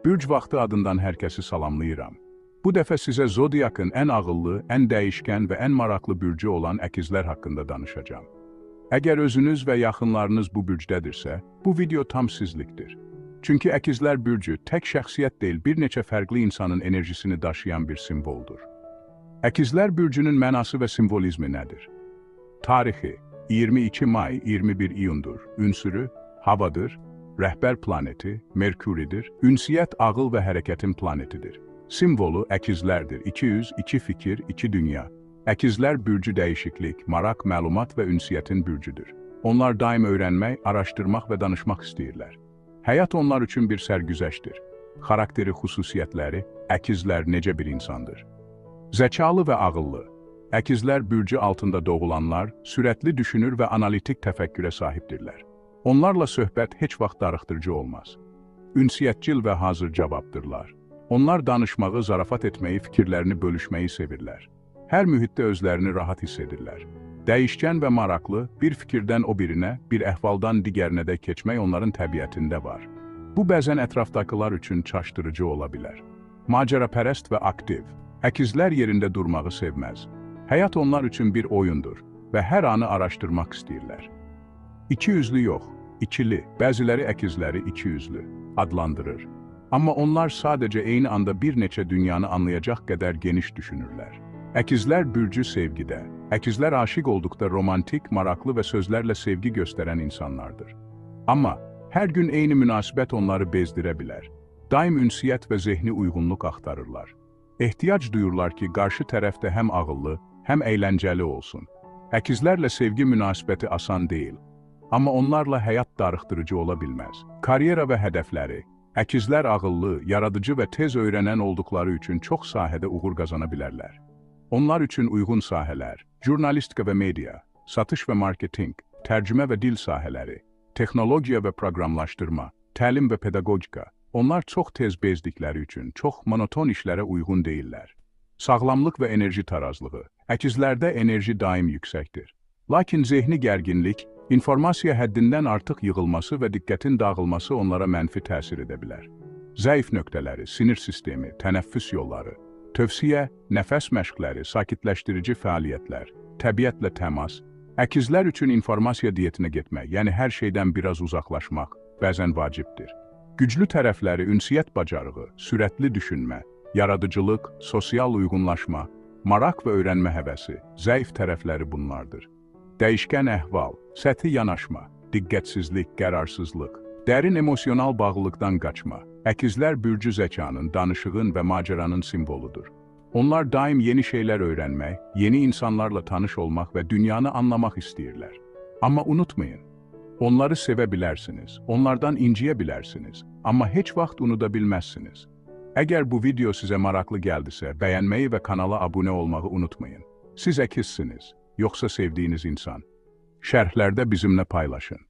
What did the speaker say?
Bürc Vaxtı adından hər kəsi salamlayıram. Bu dəfə sizə Zodiakın ən ağıllı, ən dəyişkən və ən maraqlı bürcü olan əkizlər haqqında danışacağım. Əgər özünüz və yaxınlarınız bu bürcdədirsə, bu video tam sizlikdir. Çünki əkizlər bürcü tək şəxsiyyət deyil, bir neçə fərqli insanın enerjisini daşıyan bir simvoldur. Əkizlər bürcünün mənası və simvolizmi nədir? Tarixi 22 may 21 iyundur. Ünsürü havadır, rəhbər planeti Merkuridir, ünsiyyət ağıl və hərəkətin planetidir. Simvolu əkizlərdir. 200, 2 fikir, 2 dünya. Əkizlər bürcü dəyişiklik, maraq, məlumat və ünsiyyətin bürcüdür. Onlar daim öyrənmək, araşdırmaq və danışmaq istəyirlər. Həyat onlar üçün bir sərgüzəştdir. Xarakteri, xüsusiyyətləri, əkizlər necə bir insandır? Zəkalı və ağıllı. Əkizlər bürcü altında doğulanlar, sürətli düşünür və analitik təfəkkürə sahibdirlər. Onlarla söhbət heç vaxt darıxdırıcı olmaz. Ünsiyyətcil və hazır cavabdırlar. Onlar danışmağı, zarafat etməyi, fikirlərini bölüşməyi sevirlər. Hər mühitdə özlərini rahat hiss edirlər. Dəyişkən və maraqlı, bir fikirdən o birinə, bir əhvaldan digərinə də keçmək onların təbiətində var. Bu bəzən ətrafdakılar üçün çaşdırıcı ola bilər. Macərapərəst və aktiv. Əkizlər yerində durmağı sevməz. Həyat onlar üçün bir oyundur və hər anı araşdırmaq istəyirlər. İkiyüzlü yox, ikili, bəziləri əkizləri ikiyüzlü adlandırır. Amma onlar sadəcə eyni anda bir neçə dünyanı anlayacaq qədər geniş düşünürlər. Əkizlər bürcü sevgidə. Əkizlər aşiq olduqda romantik, maraqlı və sözlərlə sevgi göstərən insanlardır. Amma hər gün eyni münasibət onları bezdirə bilər. Daim ünsiyyət və zehni uyğunluq axtarırlar. Ehtiyac duyurlar ki, qarşı tərəfdə həm ağıllı, həm əyləncəli olsun. Əkizlərlə sevgi münasibəti asan deyil. Amma onlarla həyat darıxdırıcı ola bilməz. Karyera və hədəfləri. Əkizlər ağıllı, yaradıcı və tez öyrənən olduqları üçün çox sahədə uğur qazana bilərlər. Onlar üçün uyğun sahələr, jurnalistika və media, satış və marketing, tərcümə və dil sahələri, texnologiya və proqramlaşdırma, təlim və pedaqogika. Onlar çox tez bezdikləri üçün çox monoton işlərə uyğun deyillər. Sağlamlıq və enerji tarazlığı. Əkizlərdə enerji daim yüksəkdir. Lakin zehni gərginlik, informasiya həddindən artıq yığılması və diqqətin dağılması onlara mənfi təsir edə bilər. Zəif nöqtələri, sinir sistemi, tənəffüs yolları, tövsiyə, nəfəs məşqləri, sakitləşdirici fəaliyyətlər, təbiətlə təmas. Əkizlər üçün informasiya dietinə getmək, yəni hər şeydən biraz uzaqlaşmaq, bəzən vacibdir. Güclü tərəfləri ünsiyyət bacarığı, sürətli düşünmə, yaradıcılıq, sosial uyğunlaşma, maraq və öyrənmə həvəsi, zəif tərəfləri bunlardır. Dəyişkən əhval, səthi yanaşma, diqqətsizlik, qərarsızlıq, dərin emosional bağlılıqdan qaçma. Əkizlər bürcü zəkanın, danışığın və macəranın simvoludur. Onlar daim yeni şeylər öyrənmək, yeni insanlarla tanış olmaq və dünyanı anlamaq istəyirlər. Amma unutmayın, onları sevə bilərsiniz, onlardan inciyə bilərsiniz, amma heç vaxt unuda bilməzsiniz. Əgər bu video sizə maraqlı gəldisə, bəyənməyi və kanala abunə olmağı unutmayın. Siz əkizsiniz, yoxsa sevdiyiniz insan. Şərhlərdə bizimlə paylaşın.